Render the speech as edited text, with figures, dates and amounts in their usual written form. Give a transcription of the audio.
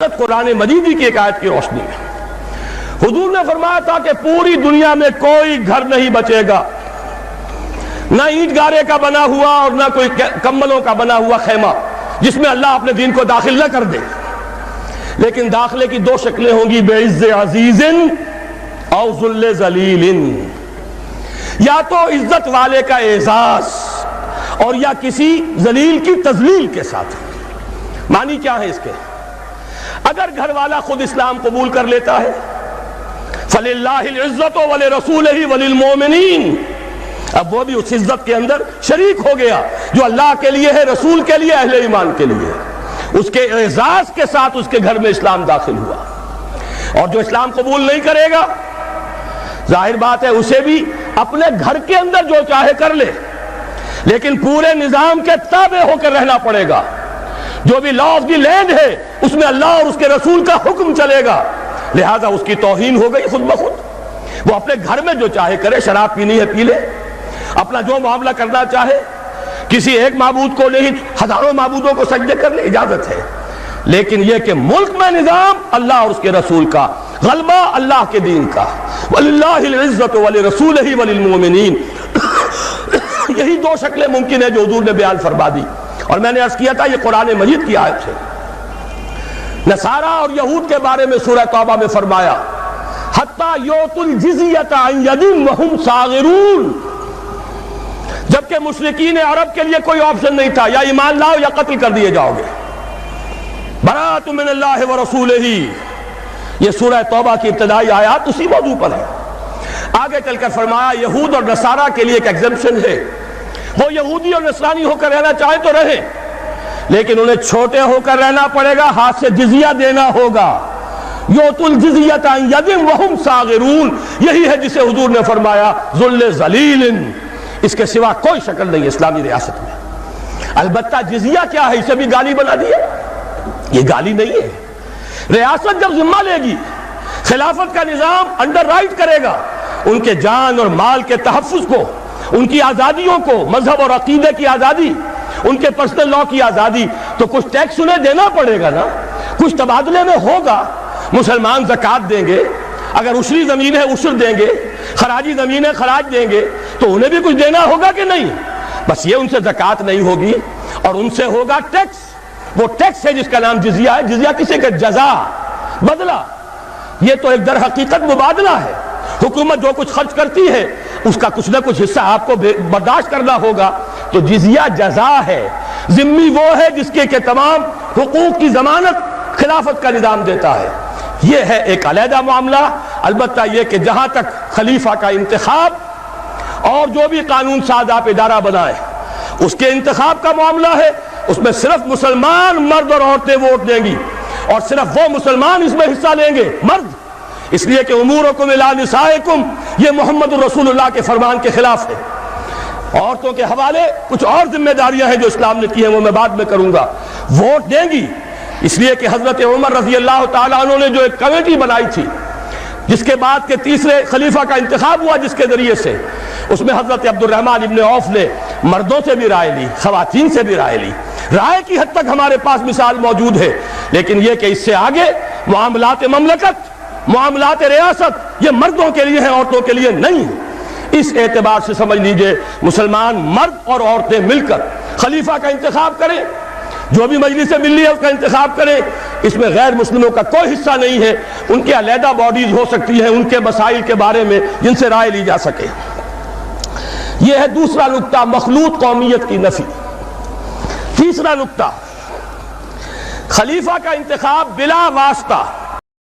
عزت قرآن مجید کی ایک آیت کی روشنی میں حضور نے فرمایا تھا کہ پوری دنیا میں کوئی گھر نہیں بچے گا، نہ اینٹ گارے کا بنا ہوا اور نہ کوئی کمبلوں کا بنا ہوا خیمہ، جس میں اللہ اپنے دین کو داخل نہ کر دے، لیکن داخلے کی دو شکلیں ہوں گی، بعز عزیز او ذل ذلیل، یا تو عزت والے کا اعزاز اور یا کسی ذلیل کی تذلیل کے ساتھ۔ معنی کیا ہے اس کے؟ اگر گھر والا خود اسلام قبول کر لیتا ہے فَلِلَّهِ الْعِزَّةُ وَلِرَسُولِهِ وَلِلْمُؤْمِنِينَ، اب وہ بھی اس عزت کے اندر شریک ہو گیا جو اللہ کے لیے ہے، رسول کے لیے، اہل ایمان کے لیے، اس کے اعزاز کے ساتھ اس کے گھر میں اسلام داخل ہوا۔ اور جو اسلام قبول نہیں کرے گا، ظاہر بات ہے اسے بھی اپنے گھر کے اندر جو چاہے کر لے، لیکن پورے نظام کے تابع ہو کر رہنا پڑے گا۔ جو بھی لا آف دی لینڈ ہے اس میں اللہ اور اس کے رسول کا حکم چلے گا، لہذا اس کی توہین ہو گئی خود بخود۔ وہ اپنے گھر میں جو چاہے کرے، شراب پینی ہے پی لے، اپنا جو معاملہ کرنا چاہے، کسی ایک معبود کو نہیں ہزاروں معبودوں کو سجدے کر لے، اجازت ہے، لیکن یہ کہ ملک میں نظام اللہ اور اس کے رسول کا، غلبہ اللہ کے دین کا، وَلِلَّهِ الْعِزَّةُ وَلِرَسُولِهِ وَلِلْمُؤْمِنِينَ، یہی دو شکلیں ممکن ہے جو حضور نے بیان فرما دی۔ اور میں نے عرض کیا تھا یہ قرآن مجید کی آیت ہے۔ نصارہ اور یہود کے بارے میں سورہ توبہ میں فرمایا حَتَّى يُعْطُوا الْجِزْيَةَ عَنْ يَدٍ وَهُمْ صَاغِرُونَ، جبکہ مشرکین عرب کے لیے کوئی آپشن نہیں تھا، یا ایمان لاؤ یا قتل کر دیے جاؤ گے۔ بَرَأَةٌ مِّنَ اللَّهِ وَرَسُولِهِ، یہ سورہ توبہ کی ابتدائی آیات اسی موضوع پر ہے۔ آگے چل کر فرمایا یہود اور نصارہ کے لیے ایک ایگزمپشن ہے، وہ یہودی اور نصرانی ہو کر رہنا چاہیں تو رہیں، لیکن انہیں چھوٹے ہو کر رہنا پڑے گا، ہاتھ سے جزیہ دینا ہوگا۔ یؤتوا الجزیۃ عن ید وہم صاغرون، یہی ہے جسے حضور نے فرمایا ذل ذلیل، اس کے سوا کوئی شکل نہیں ہے اسلامی ریاست میں۔ البتہ جزیہ کیا ہے، اسے بھی گالی بنا دی ہے، یہ گالی نہیں ہے۔ ریاست جب ذمہ لے گی، خلافت کا نظام انڈر رائٹ کرے گا ان کے جان اور مال کے تحفظ کو، ان کی آزادیوں کو، مذہب اور عقیدے کی آزادی، ان کے پرسنل لا کی آزادی، تو کچھ ٹیکس انہیں دینا پڑے گا نا، کچھ تبادلے میں ہوگا۔ مسلمان زکوٰۃ دیں گے، اگر عشری زمین ہے عشر دیں گے، خراجی زمین ہے خراج دیں گے، تو انہیں بھی کچھ دینا ہوگا کہ نہیں؟ بس یہ ان سے زکوٰۃ نہیں ہوگی اور ان سے ہوگا ٹیکس۔ وہ ٹیکس ہے جس کا نام جزیہ ہے۔ جزیہ کسی کا جزا، بدلہ، یہ تو ایک در حقیقت مبادلہ ہے۔ حکومت جو کچھ خرچ کرتی ہے اس کا کچھ نہ کچھ حصہ آپ کو برداشت کرنا ہوگا، تو جزیہ جزا ہے۔ ذمہ وہ ہے جس کے کہ تمام حقوق کی ضمانت خلافت کا نظام دیتا ہے۔ یہ ہے ایک علیحدہ معاملہ۔ البتہ یہ کہ جہاں تک خلیفہ کا انتخاب اور جو بھی قانون ساز آپ ادارہ بنائے اس کے انتخاب کا معاملہ ہے، اس میں صرف مسلمان مرد اور عورتیں ووٹ دیں گی، اور صرف وہ مسلمان اس میں حصہ لیں گے، مرد، اس لیے کہ امورکم الی نسائکم، یہ محمد رسول اللہ کے فرمان کے خلاف ہے۔ عورتوں کے حوالے کچھ اور ذمہ داریاں ہیں جو اسلام نے کی ہیں، وہ میں بعد میں کروں گا۔ ووٹ دیں گی، اس لیے کہ حضرت عمر رضی اللہ تعالیٰ عنہ نے جو ایک کمیٹی بنائی تھی، جس کے بعد کے تیسرے خلیفہ کا انتخاب ہوا، جس کے ذریعے سے اس میں حضرت عبد الرحمن ابن عوف نے مردوں سے بھی رائے لی، خواتین سے بھی رائے لی۔ رائے کی حد تک ہمارے پاس مثال موجود ہے، لیکن یہ کہ اس سے آگے معاملات مملکت، معاملات ریاست، یہ مردوں کے لیے ہیں، عورتوں کے لیے نہیں۔ اس اعتبار سے سمجھ لیجئے مسلمان مرد اور عورتیں مل کر خلیفہ کا انتخاب کریں، جو بھی مجلس ملی ہے اس کا انتخاب کریں، اس میں غیر مسلموں کا کوئی حصہ نہیں ہے۔ ان کے علیحدہ باڈیز ہو سکتی ہیں ان کے مسائل کے بارے میں جن سے رائے لی جا سکے۔ یہ ہے دوسرا نکتہ، مخلوط قومیت کی نفی۔ تیسرا نکتہ، خلیفہ کا انتخاب بلا واسطہ